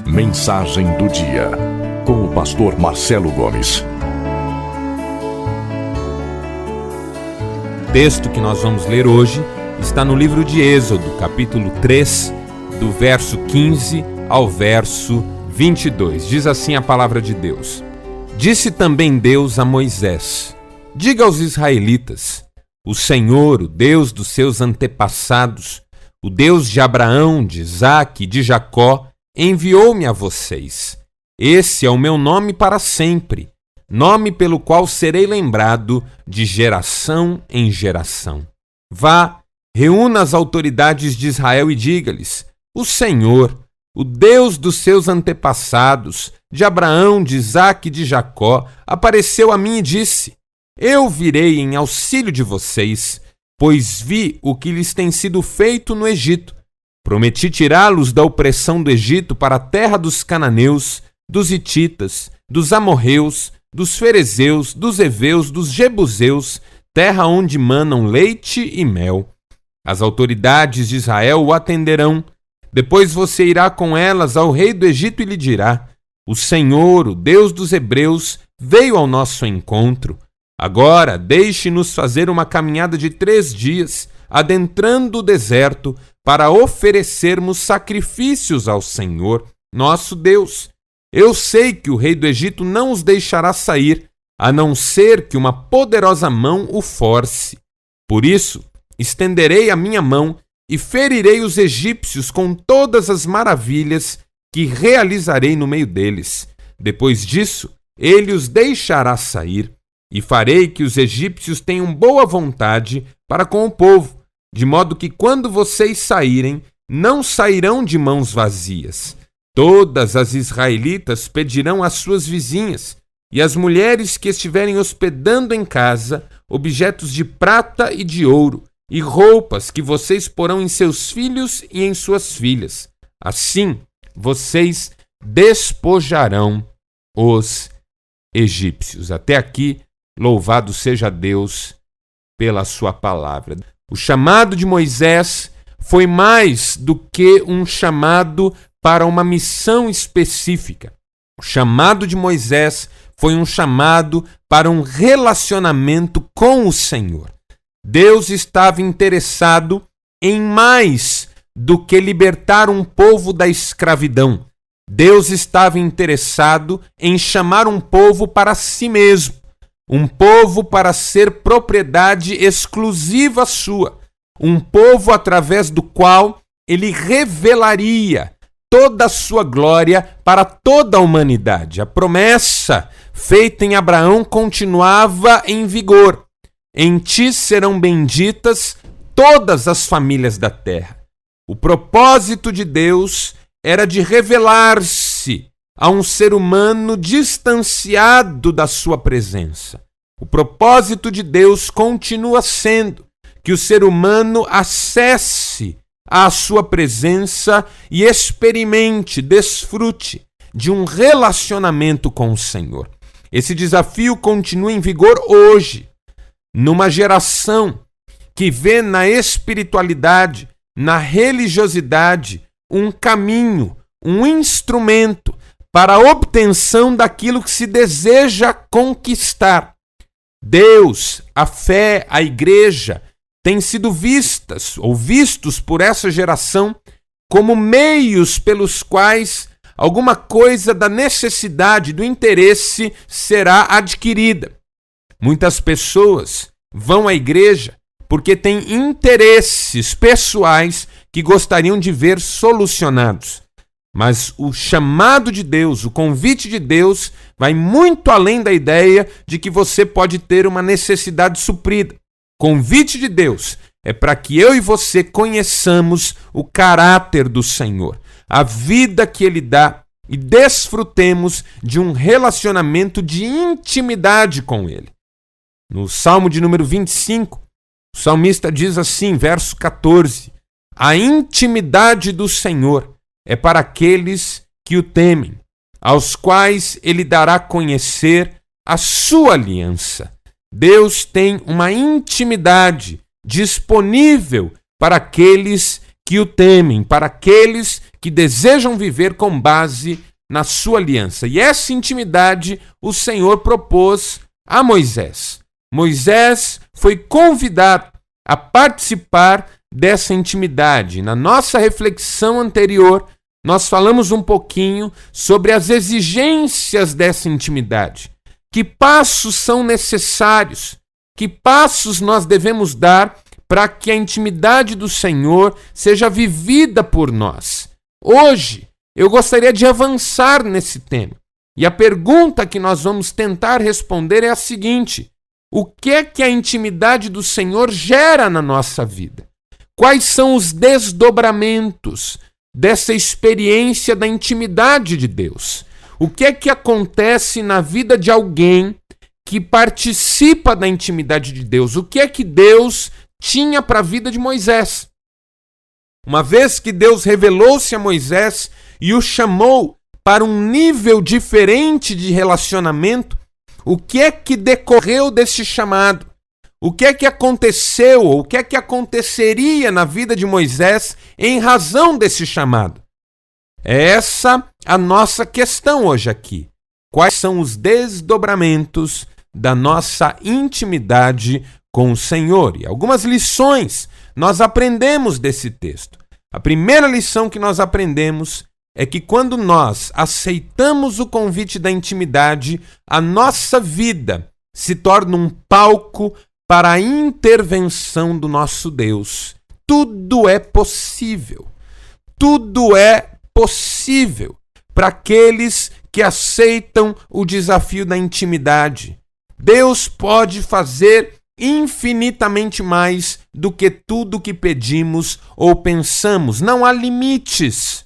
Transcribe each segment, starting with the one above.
Mensagem do dia, com o pastor Marcelo Gomes. O texto que nós vamos ler hoje está no livro de Êxodo, capítulo 3, do verso 15 ao verso 22. Diz assim a palavra de Deus: Disse também Deus a Moisés: Diga aos israelitas: O Senhor, o Deus dos seus antepassados, o Deus de Abraão, de Isaque e de Jacó, enviou-me a vocês. Esse é o meu nome para sempre, nome pelo qual serei lembrado de geração em geração. Vá, reúna as autoridades de Israel e diga-lhes: O Senhor, o Deus dos seus antepassados, de Abraão, de Isaque e de Jacó, apareceu a mim e disse: Eu virei em auxílio de vocês, pois vi o que lhes tem sido feito no Egito. Prometi tirá-los da opressão do Egito para a terra dos cananeus, dos hititas, dos amorreus, dos ferezeus, dos heveus, dos jebuseus, terra onde manam leite e mel. As autoridades de Israel o atenderão. Depois você irá com elas ao rei do Egito e lhe dirá: O Senhor, o Deus dos hebreus, veio ao nosso encontro. Agora deixe-nos fazer uma caminhada de 3 dias, adentrando o deserto, para oferecermos sacrifícios ao Senhor, nosso Deus. Eu sei que o rei do Egito não os deixará sair, a não ser que uma poderosa mão o force. Por isso, estenderei a minha mão e ferirei os egípcios com todas as maravilhas que realizarei no meio deles. Depois disso, ele os deixará sair, e farei que os egípcios tenham boa vontade para com o povo, de modo que quando vocês saírem, não sairão de mãos vazias. Todas as israelitas pedirão às suas vizinhas, e as mulheres que estiverem hospedando em casa, objetos de prata e de ouro, e roupas que vocês porão em seus filhos e em suas filhas. Assim, vocês despojarão os egípcios. Até aqui, louvado seja Deus pela sua palavra. O chamado de Moisés foi mais do que um chamado para uma missão específica. O chamado de Moisés foi um chamado para um relacionamento com o Senhor. Deus estava interessado em mais do que libertar um povo da escravidão. Deus estava interessado em chamar um povo para si mesmo, um povo para ser propriedade exclusiva sua, um povo através do qual ele revelaria toda a sua glória para toda a humanidade. A promessa feita em Abraão continuava em vigor. Em ti serão benditas todas as famílias da terra. O propósito de Deus era de revelar-se a um ser humano distanciado da sua presença. O propósito de Deus continua sendo que o ser humano acesse a sua presença e experimente, desfrute de um relacionamento com o Senhor. Esse desafio continua em vigor hoje, numa geração que vê na espiritualidade, na religiosidade, um caminho, um instrumento para a obtenção daquilo que se deseja conquistar. Deus, a fé, a igreja têm sido vistas ou vistos por essa geração como meios pelos quais alguma coisa da necessidade, do interesse será adquirida. Muitas pessoas vão à igreja porque têm interesses pessoais que gostariam de ver solucionados. Mas o chamado de Deus, o convite de Deus, vai muito além da ideia de que você pode ter uma necessidade suprida. O convite de Deus é para que eu e você conheçamos o caráter do Senhor, a vida que Ele dá, e desfrutemos de um relacionamento de intimidade com Ele. No Salmo de número 25, o salmista diz assim, verso 14: A intimidade do Senhor é para aqueles que o temem, aos quais ele dará a conhecer a sua aliança. Deus tem uma intimidade disponível para aqueles que o temem, para aqueles que desejam viver com base na sua aliança. E essa intimidade o Senhor propôs a Moisés. Moisés foi convidado a participar dessa intimidade. Na nossa reflexão anterior, nós falamos um pouquinho sobre as exigências dessa intimidade. Que passos são necessários? Que passos nós devemos dar para que a intimidade do Senhor seja vivida por nós? Hoje, eu gostaria de avançar nesse tema. E a pergunta que nós vamos tentar responder é a seguinte: o que é que a intimidade do Senhor gera na nossa vida? Quais são os desdobramentos dessa experiência da intimidade de Deus? O que é que acontece na vida de alguém que participa da intimidade de Deus? O que é que Deus tinha para a vida de Moisés? Uma vez que Deus revelou-se a Moisés e o chamou para um nível diferente de relacionamento, o que é que decorreu desse chamado? O que é que aconteceu, ou o que é que aconteceria na vida de Moisés em razão desse chamado? É essa a nossa questão hoje aqui. Quais são os desdobramentos da nossa intimidade com o Senhor? E algumas lições nós aprendemos desse texto. A primeira lição que nós aprendemos é que quando nós aceitamos o convite da intimidade, a nossa vida se torna um palco para a intervenção do nosso Deus. Tudo é possível. Tudo é possível para aqueles que aceitam o desafio da intimidade. Deus pode fazer infinitamente mais do que tudo que pedimos ou pensamos. Não há limites.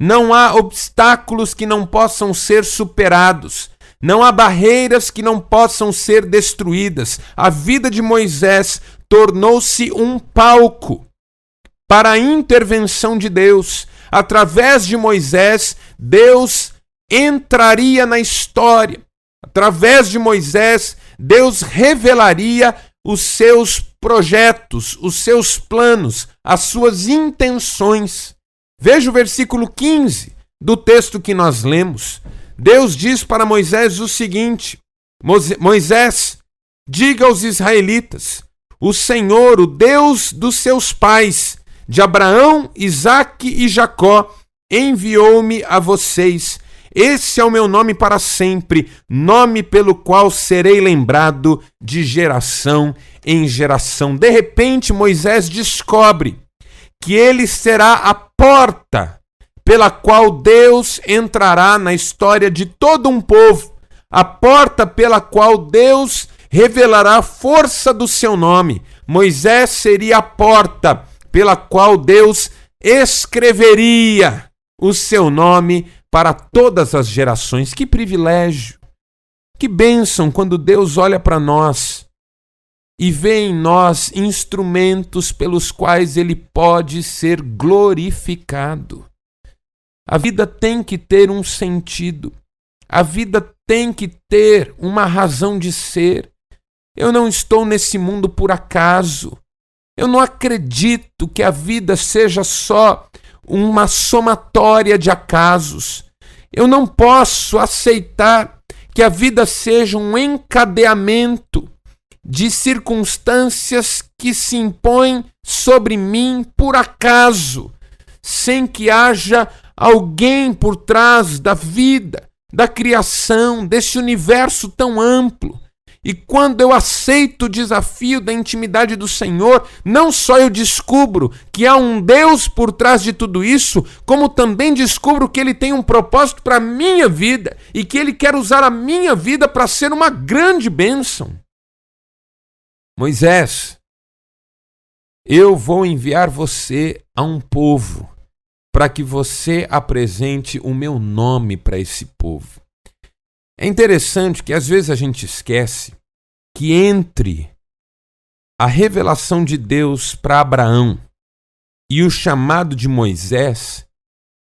Não há obstáculos que não possam ser superados. Não há barreiras que não possam ser destruídas. A vida de Moisés tornou-se um palco para a intervenção de Deus. Através de Moisés, Deus entraria na história. Através de Moisés, Deus revelaria os seus projetos, os seus planos, as suas intenções. Veja o versículo 15 do texto que nós lemos. Deus diz para Moisés o seguinte: Moisés, diga aos israelitas, o Senhor, o Deus dos seus pais, de Abraão, Isaque e Jacó, enviou-me a vocês. Esse é o meu nome para sempre, nome pelo qual serei lembrado de geração em geração. De repente, Moisés descobre que ele será a porta pela qual Deus entrará na história de todo um povo, a porta pela qual Deus revelará a força do seu nome. Moisés seria a porta pela qual Deus escreveria o seu nome para todas as gerações. Que privilégio, que bênção quando Deus olha para nós e vê em nós instrumentos pelos quais Ele pode ser glorificado. A vida tem que ter um sentido. A vida tem que ter uma razão de ser. Eu não estou nesse mundo por acaso. Eu não acredito que a vida seja só uma somatória de acasos. Eu não posso aceitar que a vida seja um encadeamento de circunstâncias que se impõem sobre mim por acaso, sem que haja alguém por trás da vida, da criação, desse universo tão amplo. E quando eu aceito o desafio da intimidade do Senhor, não só eu descubro que há um Deus por trás de tudo isso, como também descubro que Ele tem um propósito para a minha vida e que Ele quer usar a minha vida para ser uma grande bênção. Moisés, eu vou enviar você a um povo para que você apresente o meu nome para esse povo. É interessante que às vezes a gente esquece que entre a revelação de Deus para Abraão e o chamado de Moisés,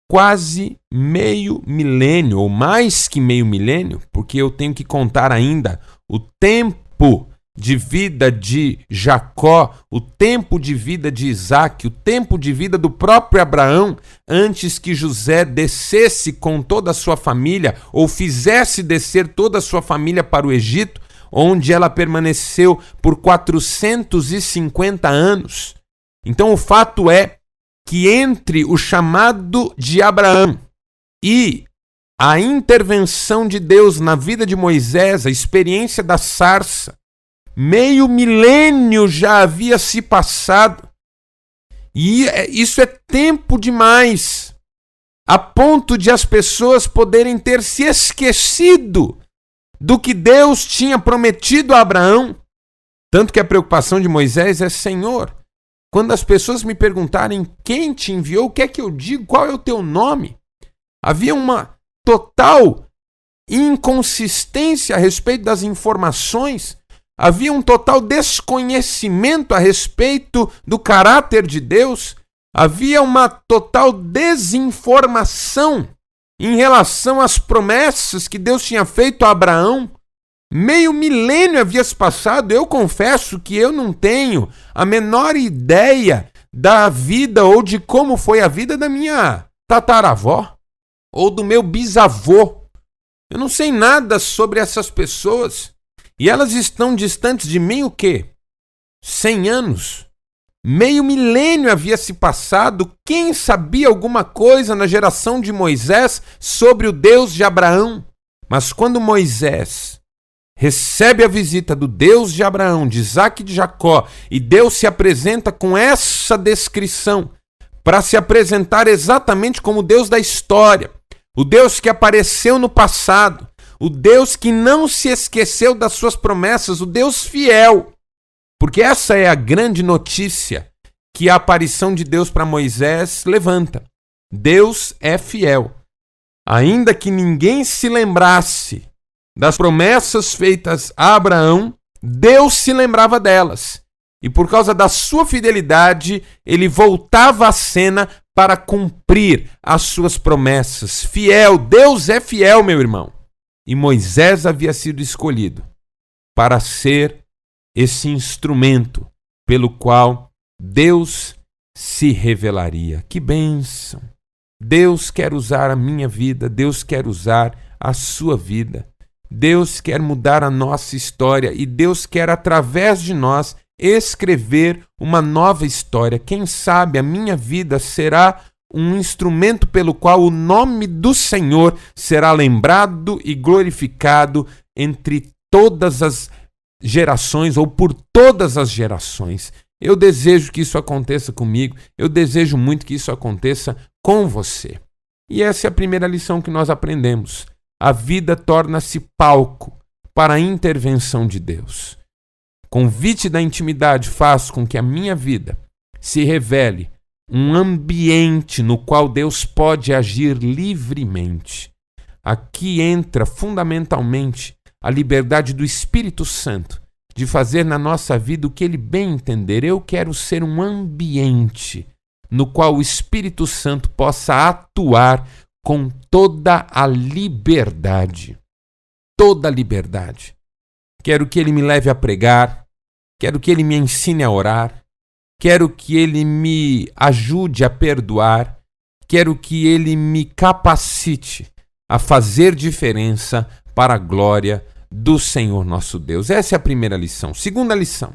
quase meio milênio, ou mais que meio milênio, porque eu tenho que contar ainda o tempo de vida de Jacó, o tempo de vida de Isaac, o tempo de vida do próprio Abraão, antes que José descesse com toda a sua família, ou fizesse descer toda a sua família para o Egito, onde ela permaneceu por 450 anos. Então o fato é que entre o chamado de Abraão e a intervenção de Deus na vida de Moisés, a experiência da sarça, meio milênio já havia se passado. E isso é tempo demais, a ponto de as pessoas poderem ter se esquecido do que Deus tinha prometido a Abraão. Tanto que a preocupação de Moisés é: Senhor, quando as pessoas me perguntarem quem te enviou, o que é que eu digo? Qual é o teu nome? Havia uma total inconsistência a respeito das informações. Havia um total desconhecimento a respeito do caráter de Deus. Havia uma total desinformação em relação às promessas que Deus tinha feito a Abraão. Meio milênio havia se passado. Eu confesso que eu não tenho a menor ideia da vida ou de como foi a vida da minha tataravó ou do meu bisavô. Eu não sei nada sobre essas pessoas. E elas estão distantes de mim o quê? 100 anos. Meio milênio havia se passado. Quem sabia alguma coisa na geração de Moisés sobre o Deus de Abraão? Mas quando Moisés recebe a visita do Deus de Abraão, de Isaac e de Jacó, e Deus se apresenta com essa descrição, para se apresentar exatamente como o Deus da história, o Deus que apareceu no passado, o Deus que não se esqueceu das suas promessas, o Deus fiel. Porque essa é a grande notícia que a aparição de Deus para Moisés levanta. Deus é fiel. Ainda que ninguém se lembrasse das promessas feitas a Abraão, Deus se lembrava delas. E por causa da sua fidelidade, ele voltava à cena para cumprir as suas promessas. Fiel, Deus é fiel, meu irmão. E Moisés havia sido escolhido para ser esse instrumento pelo qual Deus se revelaria. Que bênção! Deus quer usar a minha vida, Deus quer usar a sua vida. Deus quer mudar a nossa história e Deus quer, através de nós, escrever uma nova história. Quem sabe a minha vida será um instrumento pelo qual o nome do Senhor será lembrado e glorificado entre todas as gerações ou por todas as gerações. Eu desejo que isso aconteça comigo, eu desejo muito que isso aconteça com você. E essa é a primeira lição que nós aprendemos. A vida torna-se palco para a intervenção de Deus. Convite da intimidade faz com que a minha vida se revele um ambiente no qual Deus pode agir livremente. Aqui entra fundamentalmente a liberdade do Espírito Santo de fazer na nossa vida o que Ele bem entender. Eu quero ser um ambiente no qual o Espírito Santo possa atuar com toda a liberdade. Toda a liberdade. Quero que Ele me leve a pregar, quero que Ele me ensine a orar, quero que Ele me ajude a perdoar, quero que Ele me capacite a fazer diferença para a glória do Senhor nosso Deus. Essa é a primeira lição. Segunda lição.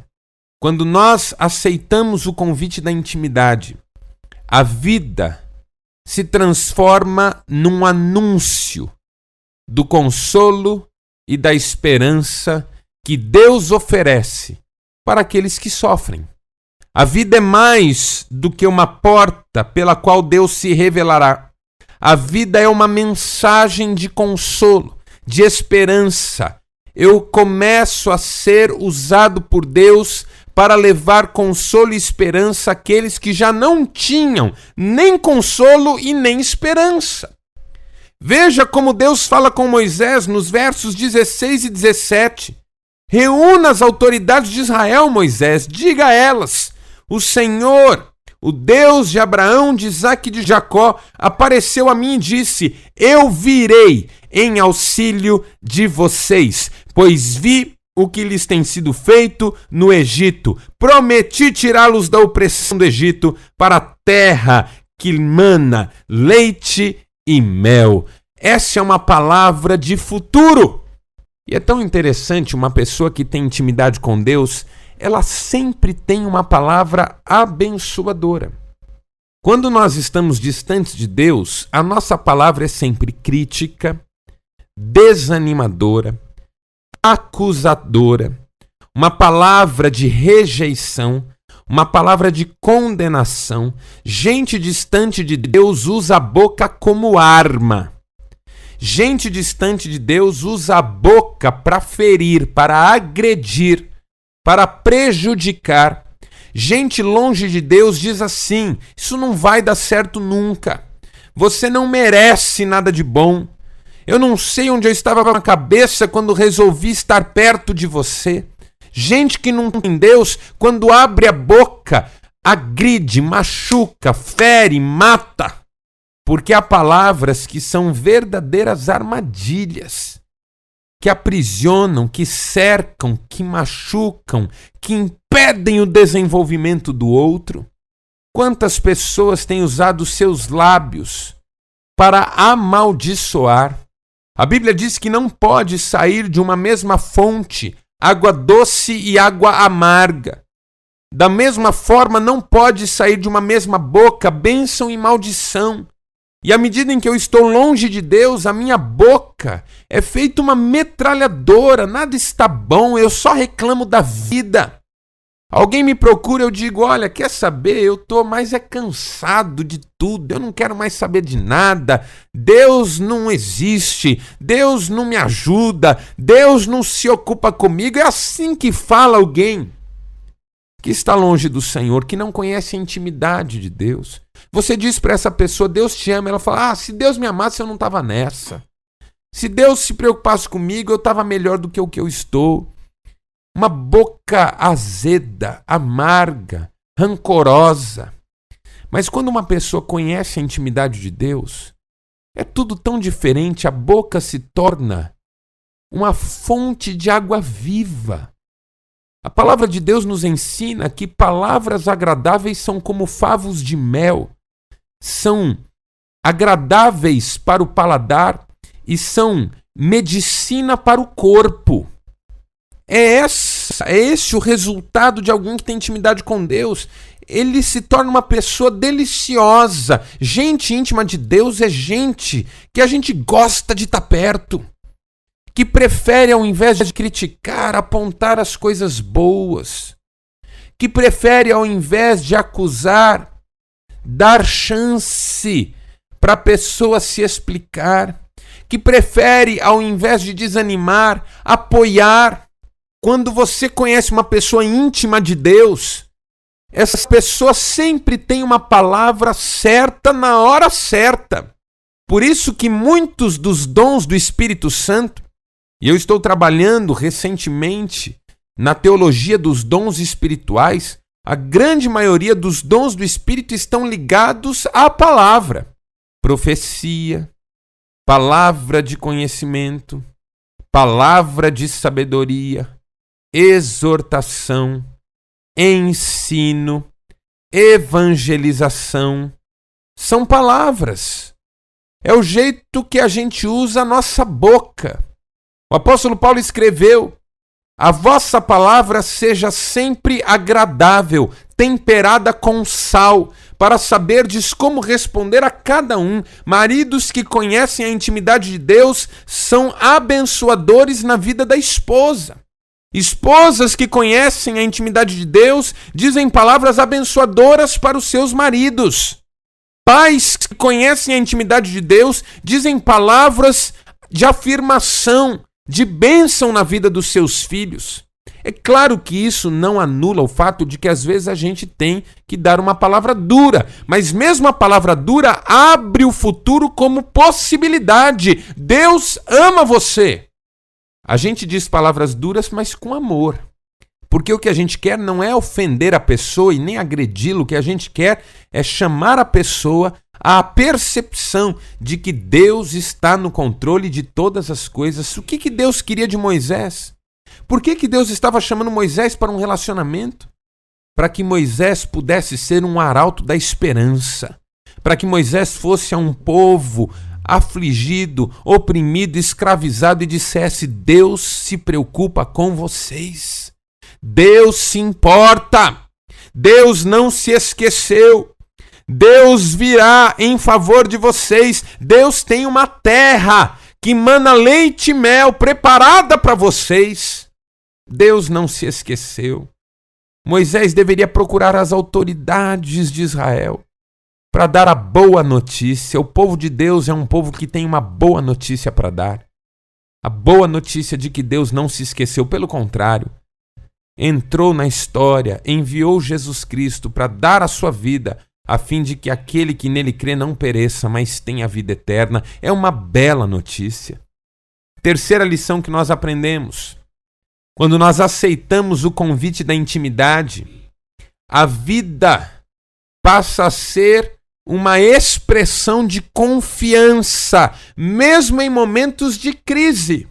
Quando nós aceitamos o convite da intimidade, a vida se transforma num anúncio do consolo e da esperança que Deus oferece para aqueles que sofrem. A vida é mais do que uma porta pela qual Deus se revelará. A vida é uma mensagem de consolo, de esperança. Eu começo a ser usado por Deus para levar consolo e esperança àqueles que já não tinham nem consolo e nem esperança. Veja como Deus fala com Moisés nos versos 16 e 17. Reúna as autoridades de Israel, Moisés, diga a elas: o Senhor, o Deus de Abraão, de Isaac e de Jacó, apareceu a mim e disse: eu virei em auxílio de vocês, pois vi o que lhes tem sido feito no Egito. Prometi tirá-los da opressão do Egito para a terra que mana leite e mel. Essa é uma palavra de futuro. E é tão interessante, uma pessoa que tem intimidade com Deus, ela sempre tem uma palavra abençoadora. Quando nós estamos distantes de Deus, a nossa palavra é sempre crítica, desanimadora, acusadora, uma palavra de rejeição, uma palavra de condenação. Gente distante de Deus usa a boca como arma. Gente distante de Deus usa a boca para ferir, para agredir, para prejudicar. Gente longe de Deus diz assim: isso não vai dar certo nunca. Você não merece nada de bom. Eu não sei onde eu estava com a cabeça quando resolvi estar perto de você. Gente que não tem Deus, quando abre a boca, agride, machuca, fere, mata. Porque há palavras que são verdadeiras armadilhas, que aprisionam, que cercam, que machucam, que impedem o desenvolvimento do outro. Quantas pessoas têm usado seus lábios para amaldiçoar? A Bíblia diz que não pode sair de uma mesma fonte água doce e água amarga. Da mesma forma, não pode sair de uma mesma boca bênção e maldição. E à medida em que eu estou longe de Deus, a minha boca é feita uma metralhadora, nada está bom, eu só reclamo da vida. Alguém me procura, eu digo: olha, quer saber? Eu estou mais cansado de tudo, eu não quero mais saber de nada. Deus não existe, Deus não me ajuda, Deus não se ocupa comigo. É assim que fala alguém que está longe do Senhor, que não conhece a intimidade de Deus. Você diz para essa pessoa: Deus te ama. Ela fala: se Deus me amasse, eu não estava nessa. Se Deus se preocupasse comigo, eu estava melhor do que o que eu estou. Uma boca azeda, amarga, rancorosa. Mas quando uma pessoa conhece a intimidade de Deus, é tudo tão diferente. A boca se torna uma fonte de água viva. A palavra de Deus nos ensina que palavras agradáveis são como favos de mel. São agradáveis para o paladar e são medicina para o corpo. É esse o resultado de alguém que tem intimidade com Deus. Ele se torna uma pessoa deliciosa. Gente íntima de Deus é gente que a gente gosta de estar perto, que prefere, ao invés de criticar, apontar as coisas boas, que prefere, ao invés de acusar, dar chance para a pessoa se explicar, que prefere, ao invés de desanimar, apoiar. Quando você conhece uma pessoa íntima de Deus, essa pessoa sempre tem uma palavra certa na hora certa. Por isso que muitos dos dons do Espírito Santo, e eu estou trabalhando recentemente na teologia dos dons espirituais, a grande maioria dos dons do Espírito estão ligados à palavra. Profecia, palavra de conhecimento, palavra de sabedoria, exortação, ensino, evangelização. São palavras. É o jeito que a gente usa a nossa boca. O apóstolo Paulo escreveu: a vossa palavra seja sempre agradável, temperada com sal, para saberdes como responder a cada um. Maridos que conhecem a intimidade de Deus são abençoadores na vida da esposa. Esposas que conhecem a intimidade de Deus dizem palavras abençoadoras para os seus maridos. Pais que conhecem a intimidade de Deus dizem palavras de afirmação, de bênção na vida dos seus filhos. É claro que isso não anula o fato de que às vezes a gente tem que dar uma palavra dura, mas mesmo a palavra dura abre o futuro como possibilidade. Deus ama você. A gente diz palavras duras, mas com amor. Porque o que a gente quer não é ofender a pessoa e nem agredi-lo. O que a gente quer é chamar a pessoa à percepção de que Deus está no controle de todas as coisas. O que Deus queria de Moisés? Por que Deus estava chamando Moisés para um relacionamento? Para que Moisés pudesse ser um arauto da esperança. Para que Moisés fosse a um povo afligido, oprimido, escravizado e dissesse: Deus se preocupa com vocês. Deus se importa. Deus não se esqueceu. Deus virá em favor de vocês. Deus tem uma terra que mana leite e mel preparada para vocês. Deus não se esqueceu. Moisés deveria procurar as autoridades de Israel para dar a boa notícia. O povo de Deus é um povo que tem uma boa notícia para dar. A boa notícia de que Deus não se esqueceu, pelo contrário, entrou na história, enviou Jesus Cristo para dar a sua vida, a fim de que aquele que nele crê não pereça, mas tenha a vida eterna. É uma bela notícia. Terceira lição que nós aprendemos: quando nós aceitamos o convite da intimidade, a vida passa a ser uma expressão de confiança, mesmo em momentos de crise.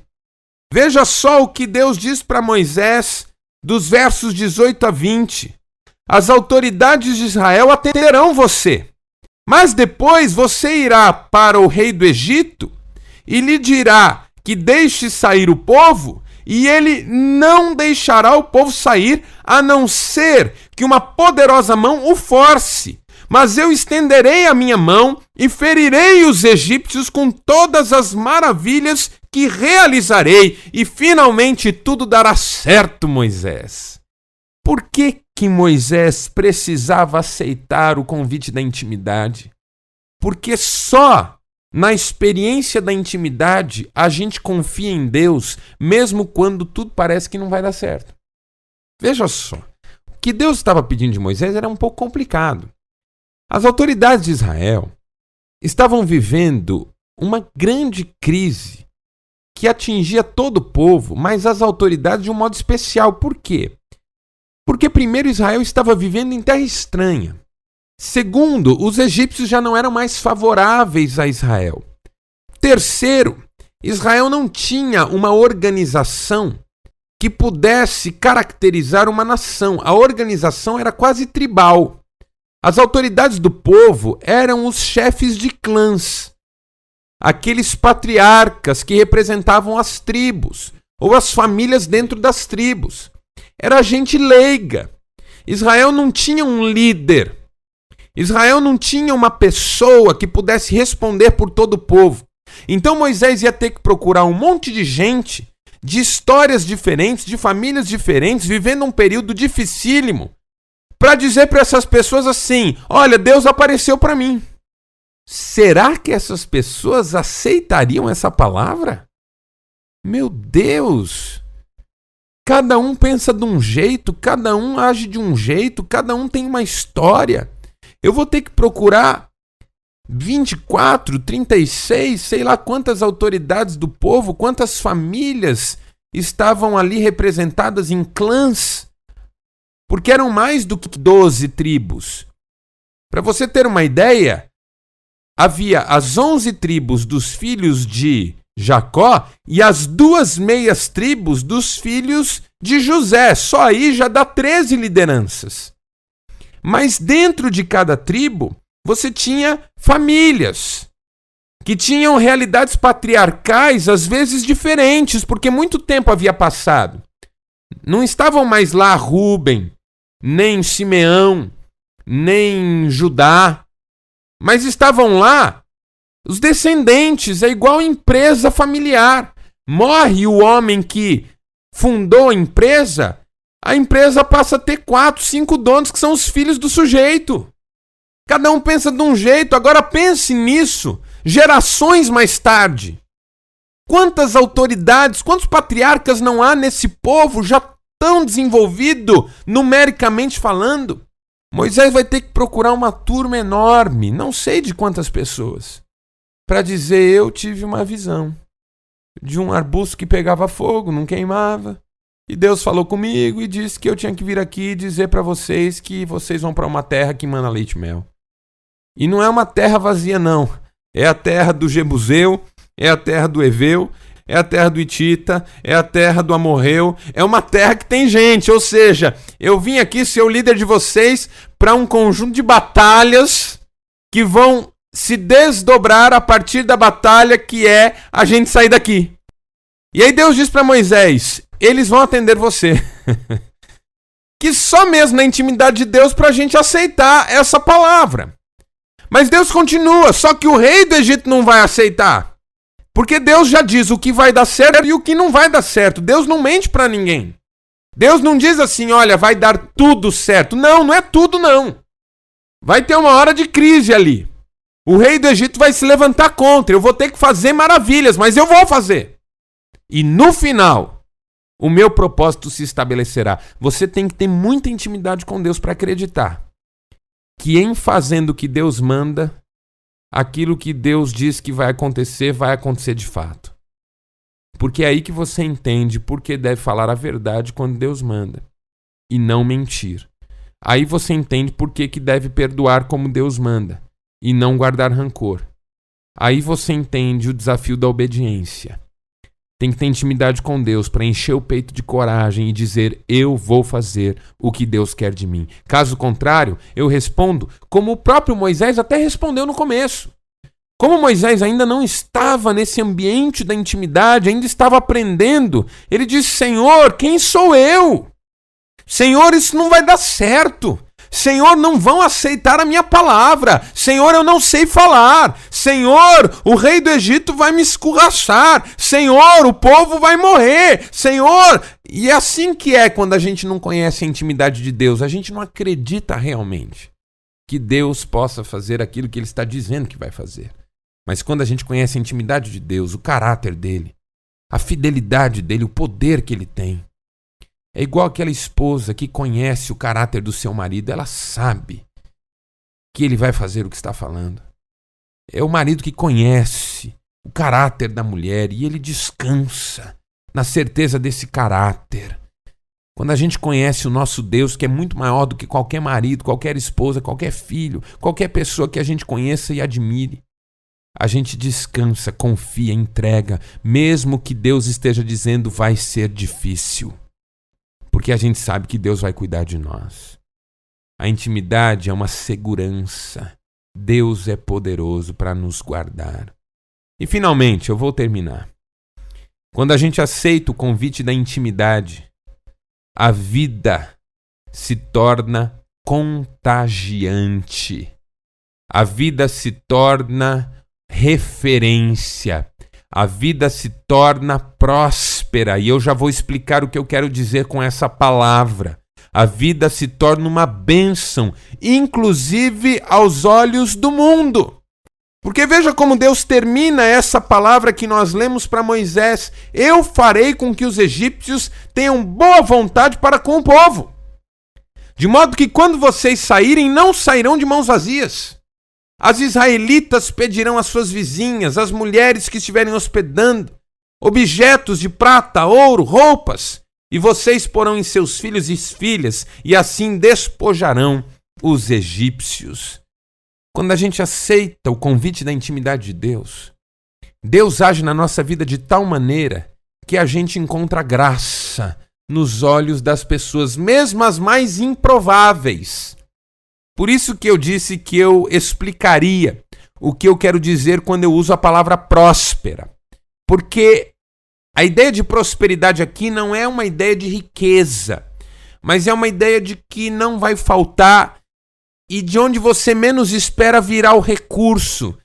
Veja só o que Deus diz para Moisés, dos versos 18 a 20. As autoridades de Israel atenderão você, mas depois você irá para o rei do Egito e lhe dirá que deixe sair o povo, e ele não deixará o povo sair, a não ser que uma poderosa mão o force. Mas eu estenderei a minha mão e ferirei os egípcios com todas as maravilhas que realizarei, e finalmente tudo dará certo, Moisés. Por que Moisés precisava aceitar o convite da intimidade? Porque só na experiência da intimidade a gente confia em Deus, mesmo quando tudo parece que não vai dar certo. Veja só, o que Deus estava pedindo de Moisés era um pouco complicado. As autoridades de Israel estavam vivendo uma grande crise que atingia todo o povo, mas as autoridades de um modo especial. Por quê? Porque, primeiro, Israel estava vivendo em terra estranha. Segundo, os egípcios já não eram mais favoráveis a Israel. Terceiro, Israel não tinha uma organização que pudesse caracterizar uma nação. A organização era quase tribal. As autoridades do povo eram os chefes de clãs, aqueles patriarcas que representavam as tribos, ou as famílias dentro das tribos. Era gente leiga. Israel não tinha um líder. Israel não tinha uma pessoa que pudesse responder por todo o povo. Então Moisés ia ter que procurar um monte de gente, de histórias diferentes, de famílias diferentes, vivendo um período dificílimo, para dizer para essas pessoas assim: olha, Deus apareceu para mim. Será que essas pessoas aceitariam essa palavra? Meu Deus! Cada um pensa de um jeito, cada um age de um jeito, cada um tem uma história. Eu vou ter que procurar 24, 36, sei lá quantas autoridades do povo, quantas famílias estavam ali representadas em clãs, porque eram mais do que 12 tribos. Para você ter uma ideia, havia as 11 tribos dos filhos de Jacó e as 2 meias tribos dos filhos de José. Só aí já dá 13 lideranças. Mas dentro de cada tribo, você tinha famílias que tinham realidades patriarcais, às vezes diferentes, porque muito tempo havia passado. Não estavam mais lá Rúben, nem Simeão, nem Judá, mas estavam lá os descendentes. É igual empresa familiar. Morre o homem que fundou a empresa passa a ter 4, 5 donos que são os filhos do sujeito. Cada um pensa de um jeito. Agora pense nisso, gerações mais tarde. Quantas autoridades, quantos patriarcas não há nesse povo já tão desenvolvido, numericamente falando? Moisés vai ter que procurar uma turma enorme, não sei de quantas pessoas, para dizer: eu tive uma visão de um arbusto que pegava fogo, não queimava. E Deus falou comigo e disse que eu tinha que vir aqui e dizer para vocês que vocês vão para uma terra que mana leite e mel. E não é uma terra vazia, não. É a terra do Jebuseu, é a terra do Eveu, é a terra do Hitita, é a terra do Amorreu, é uma terra que tem gente, ou seja, eu vim aqui ser o líder de vocês para um conjunto de batalhas que vão se desdobrar a partir da batalha que é a gente sair daqui. E aí Deus diz para Moisés, eles vão atender você. Que só mesmo na intimidade de Deus para a gente aceitar essa palavra. Mas Deus continua, só que o rei do Egito não vai aceitar. Porque Deus já diz o que vai dar certo e o que não vai dar certo. Deus não mente para ninguém. Deus não diz assim, olha, vai dar tudo certo. Não, não é tudo não. Vai ter uma hora de crise ali. O rei do Egito vai se levantar contra. Eu vou ter que fazer maravilhas, mas eu vou fazer. E no final, o meu propósito se estabelecerá. Você tem que ter muita intimidade com Deus para acreditar que em fazendo o que Deus manda, aquilo que Deus diz que vai acontecer de fato. Porque é aí que você entende por que deve falar a verdade quando Deus manda e não mentir. Aí você entende por que deve perdoar como Deus manda e não guardar rancor. Aí você entende o desafio da obediência. Tem que ter intimidade com Deus para encher o peito de coragem e dizer, eu vou fazer o que Deus quer de mim. Caso contrário, eu respondo como o próprio Moisés até respondeu no começo. Como Moisés ainda não estava nesse ambiente da intimidade, ainda estava aprendendo, ele disse, Senhor, quem sou eu? Senhor, isso não vai dar certo. Senhor, não vão aceitar a minha palavra. Senhor, eu não sei falar. Senhor, o rei do Egito vai me escorraçar. Senhor, o povo vai morrer. Senhor, e é assim que é quando a gente não conhece a intimidade de Deus. A gente não acredita realmente que Deus possa fazer aquilo que Ele está dizendo que vai fazer. Mas quando a gente conhece a intimidade de Deus, o caráter dele, a fidelidade dele, o poder que ele tem, é igual aquela esposa que conhece o caráter do seu marido, ela sabe que ele vai fazer o que está falando. É o marido que conhece o caráter da mulher e ele descansa na certeza desse caráter. Quando a gente conhece o nosso Deus, que é muito maior do que qualquer marido, qualquer esposa, qualquer filho, qualquer pessoa que a gente conheça e admire, a gente descansa, confia, entrega, mesmo que Deus esteja dizendo vai ser difícil. Porque a gente sabe que Deus vai cuidar de nós. A intimidade é uma segurança. Deus é poderoso para nos guardar. E finalmente, eu vou terminar. Quando a gente aceita o convite da intimidade, a vida se torna contagiante. A vida se torna referência. A vida se torna próspera. E eu já vou explicar o que eu quero dizer com essa palavra. A vida se torna uma bênção, inclusive aos olhos do mundo. Porque veja como Deus termina essa palavra que nós lemos para Moisés. Eu farei com que os egípcios tenham boa vontade para com o povo. De modo que quando vocês saírem, não sairão de mãos vazias. As israelitas pedirão às suas vizinhas, às mulheres que estiverem hospedando, objetos de prata, ouro, roupas, e vocês porão em seus filhos e filhas, e assim despojarão os egípcios. Quando a gente aceita o convite da intimidade de Deus, Deus age na nossa vida de tal maneira que a gente encontra graça nos olhos das pessoas, mesmo as mais improváveis. Por isso que eu disse que eu explicaria o que eu quero dizer quando eu uso a palavra próspera. Porque a ideia de prosperidade aqui não é uma ideia de riqueza, mas é uma ideia de que não vai faltar e de onde você menos espera virá o recurso.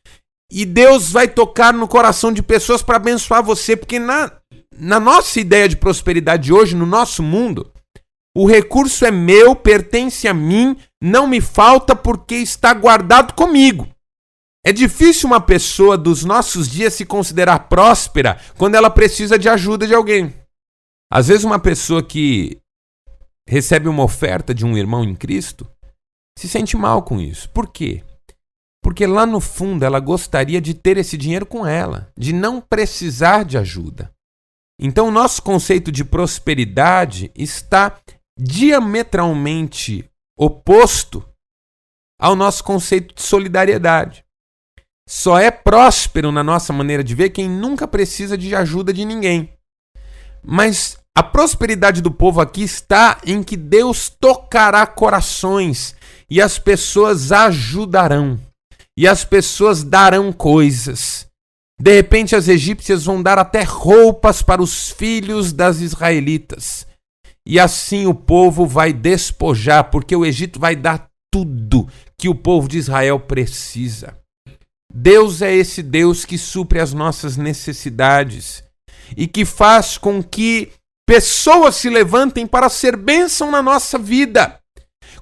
E Deus vai tocar no coração de pessoas para abençoar você, porque na nossa ideia de prosperidade hoje, no nosso mundo, o recurso é meu, pertence a mim, não me falta porque está guardado comigo. É difícil uma pessoa dos nossos dias se considerar próspera quando ela precisa de ajuda de alguém. Às vezes uma pessoa que recebe uma oferta de um irmão em Cristo se sente mal com isso. Por quê? Porque lá no fundo ela gostaria de ter esse dinheiro com ela, de não precisar de ajuda. Então o nosso conceito de prosperidade está diametralmente oposto ao nosso conceito de solidariedade. Só é próspero na nossa maneira de ver quem nunca precisa de ajuda de ninguém. Mas a prosperidade do povo aqui está em que Deus tocará corações e as pessoas ajudarão. E as pessoas darão coisas. De repente as egípcias vão dar até roupas para os filhos das israelitas. E assim o povo vai despojar, porque o Egito vai dar tudo que o povo de Israel precisa. Deus é esse Deus que supre as nossas necessidades e que faz com que pessoas se levantem para ser bênção na nossa vida.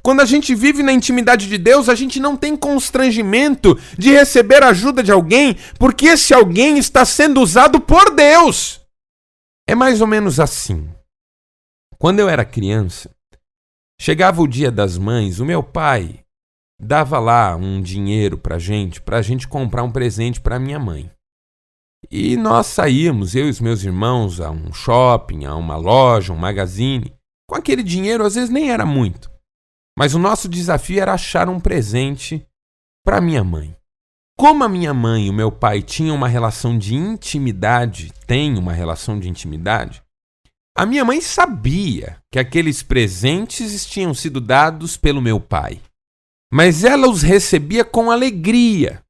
Quando a gente vive na intimidade de Deus, a gente não tem constrangimento de receber a ajuda de alguém, porque esse alguém está sendo usado por Deus. É mais ou menos assim. Quando eu era criança, chegava o Dia das Mães, o meu pai dava lá um dinheiro pra gente comprar um presente para minha mãe. E nós saíamos, eu e os meus irmãos, a um shopping, a uma loja, um magazine. Com aquele dinheiro, às vezes nem era muito. Mas o nosso desafio era achar um presente para minha mãe. Como a minha mãe e o meu pai tinham uma relação de intimidade, a minha mãe sabia que aqueles presentes tinham sido dados pelo meu pai. Mas ela os recebia com alegria.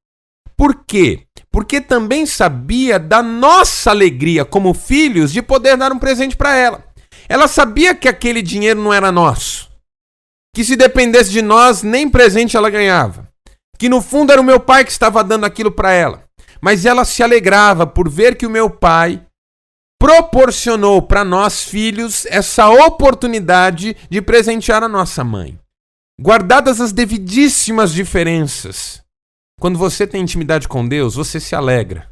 Por quê? Porque também sabia da nossa alegria como filhos de poder dar um presente para ela. Ela sabia que aquele dinheiro não era nosso. Que se dependesse de nós, nem presente ela ganhava. Que no fundo era o meu pai que estava dando aquilo para ela. Mas ela se alegrava por ver que o meu pai proporcionou para nós filhos essa oportunidade de presentear a nossa mãe. Guardadas as devidíssimas diferenças, quando você tem intimidade com Deus, você se alegra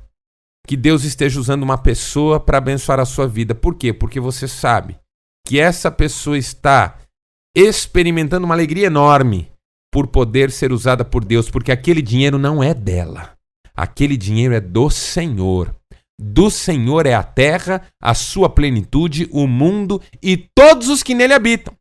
que Deus esteja usando uma pessoa para abençoar a sua vida. Por quê? Porque você sabe que essa pessoa está experimentando uma alegria enorme por poder ser usada por Deus, porque aquele dinheiro não é dela. Aquele dinheiro é do Senhor. Do Senhor é a terra, a sua plenitude, o mundo e todos os que nele habitam.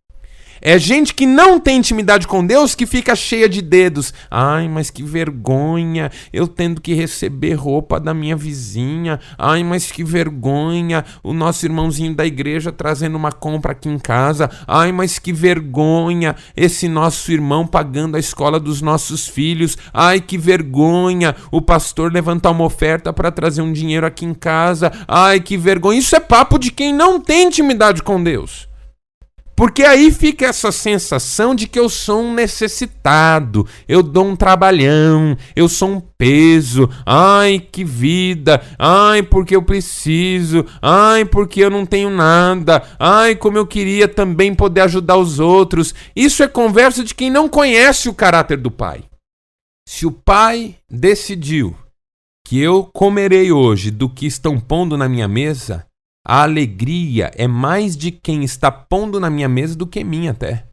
É gente que não tem intimidade com Deus que fica cheia de dedos. Ai, mas que vergonha, eu tendo que receber roupa da minha vizinha. Ai, mas que vergonha, o nosso irmãozinho da igreja trazendo uma compra aqui em casa. Ai, mas que vergonha, esse nosso irmão pagando a escola dos nossos filhos. Ai, que vergonha, o pastor levantar uma oferta para trazer um dinheiro aqui em casa. Ai, que vergonha. Isso é papo de quem não tem intimidade com Deus. Porque aí fica essa sensação de que eu sou um necessitado, eu dou um trabalhão, eu sou um peso, ai que vida, ai porque eu preciso, ai porque eu não tenho nada, ai como eu queria também poder ajudar os outros. Isso é conversa de quem não conhece o caráter do Pai. Se o Pai decidiu que eu comerei hoje do que estão pondo na minha mesa, a alegria é mais de quem está pondo na minha mesa do que minha até.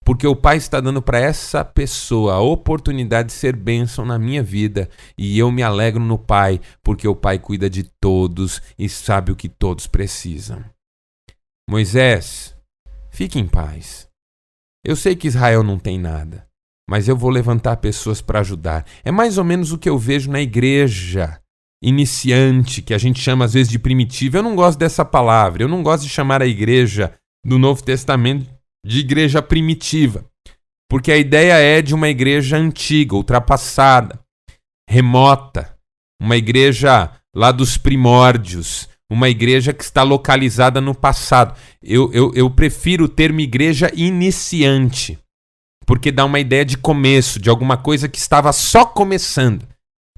Porque o Pai está dando para essa pessoa a oportunidade de ser bênção na minha vida. E eu me alegro no Pai, porque o Pai cuida de todos e sabe o que todos precisam. Moisés, fique em paz. Eu sei que Israel não tem nada, mas eu vou levantar pessoas para ajudar. É mais ou menos o que eu vejo na igreja iniciante, que a gente chama às vezes de primitiva. Eu não gosto dessa palavra, eu não gosto de chamar a igreja do Novo Testamento de igreja primitiva, porque a ideia é de uma igreja antiga, ultrapassada, remota, uma igreja lá dos primórdios, uma igreja que está localizada no passado. Eu prefiro o termo igreja iniciante, porque dá uma ideia de começo, de alguma coisa que estava só começando.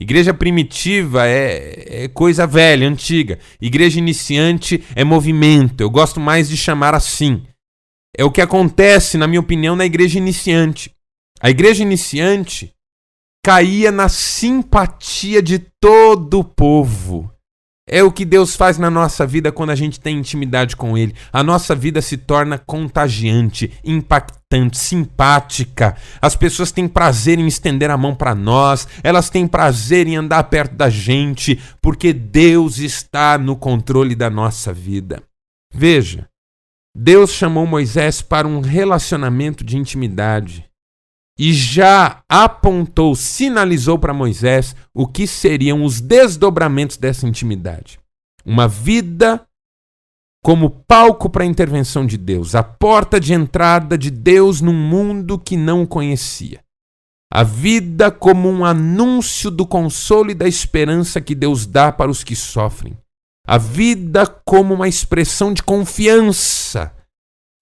Igreja primitiva é coisa velha, antiga. Igreja iniciante é movimento. Eu gosto mais de chamar assim. É o que acontece, na minha opinião, na igreja iniciante. A igreja iniciante caía na simpatia de todo o povo. É o que Deus faz na nossa vida quando a gente tem intimidade com Ele. A nossa vida se torna contagiante, impactante, simpática. As pessoas têm prazer em estender a mão para nós. Elas têm prazer em andar perto da gente, porque Deus está no controle da nossa vida. Veja, Deus chamou Moisés para um relacionamento de intimidade. e já apontou, sinalizou para Moisés o que seriam os desdobramentos dessa intimidade. Uma vida como palco para a intervenção de Deus, a porta de entrada de Deus num mundo que não o conhecia. A vida como um anúncio do consolo e da esperança que Deus dá para os que sofrem. A vida como uma expressão de confiança,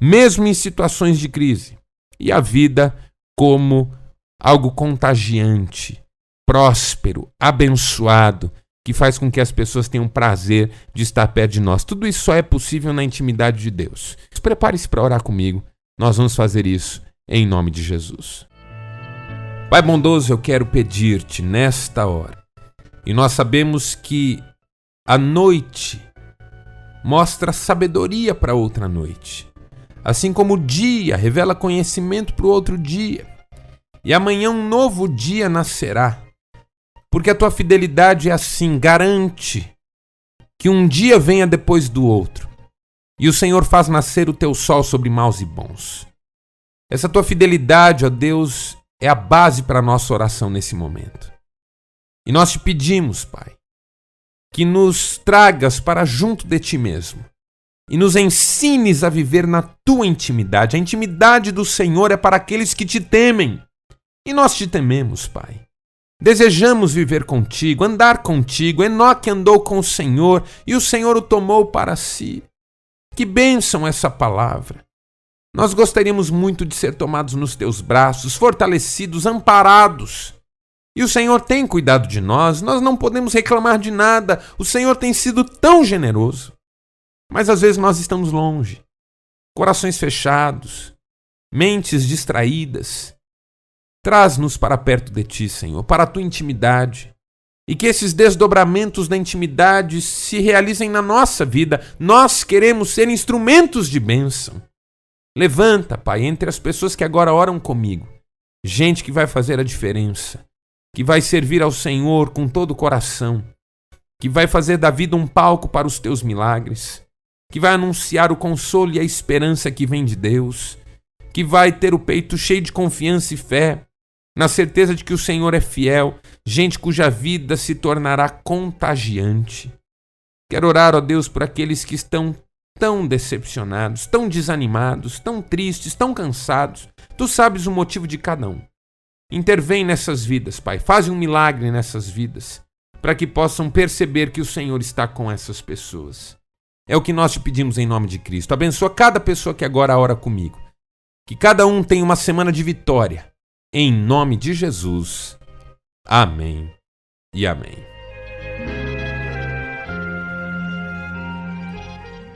mesmo em situações de crise. E a vida como algo contagiante, próspero, abençoado, que faz com que as pessoas tenham prazer de estar perto de nós. Tudo isso só é possível na intimidade de Deus. Prepare-se para orar comigo. Nós vamos fazer isso em nome de Jesus. Pai bondoso, eu quero pedir-te nesta hora. E nós sabemos que a noite mostra sabedoria para outra noite. Assim como o dia revela conhecimento para o outro dia. E amanhã um novo dia nascerá. Porque a tua fidelidade é assim, garante que um dia venha depois do outro. E o Senhor faz nascer o teu sol sobre maus e bons. Essa tua fidelidade, ó Deus, é a base para a nossa oração nesse momento. E nós te pedimos, Pai, que nos tragas para junto de ti mesmo e nos ensines a viver na tua intimidade. A intimidade do Senhor é para aqueles que te temem. E nós te tememos, Pai. Desejamos viver contigo, andar contigo. Enoque andou com o Senhor e o Senhor o tomou para si. Que bênção essa palavra. Nós gostaríamos muito de ser tomados nos teus braços, fortalecidos, amparados. E o Senhor tem cuidado de nós, nós não podemos reclamar de nada. O Senhor tem sido tão generoso. Mas às vezes nós estamos longe, corações fechados, mentes distraídas. Traz-nos para perto de ti, Senhor, para a tua intimidade. E que esses desdobramentos da intimidade se realizem na nossa vida. Nós queremos ser instrumentos de bênção. Levanta, Pai, entre as pessoas que agora oram comigo, gente que vai fazer a diferença, que vai servir ao Senhor com todo o coração, que vai fazer da vida um palco para os teus milagres, que vai anunciar o consolo e a esperança que vem de Deus, que vai ter o peito cheio de confiança e fé, na certeza de que o Senhor é fiel, gente cuja vida se tornará contagiante. Quero orar, ó Deus, por aqueles que estão tão decepcionados, tão desanimados, tão tristes, tão cansados. Tu sabes o motivo de cada um. Intervém nessas vidas, Pai. Faz um milagre nessas vidas, para que possam perceber que o Senhor está com essas pessoas. É o que nós te pedimos em nome de Cristo. Abençoa cada pessoa que agora ora comigo. Que cada um tenha uma semana de vitória. Em nome de Jesus. Amém e amém.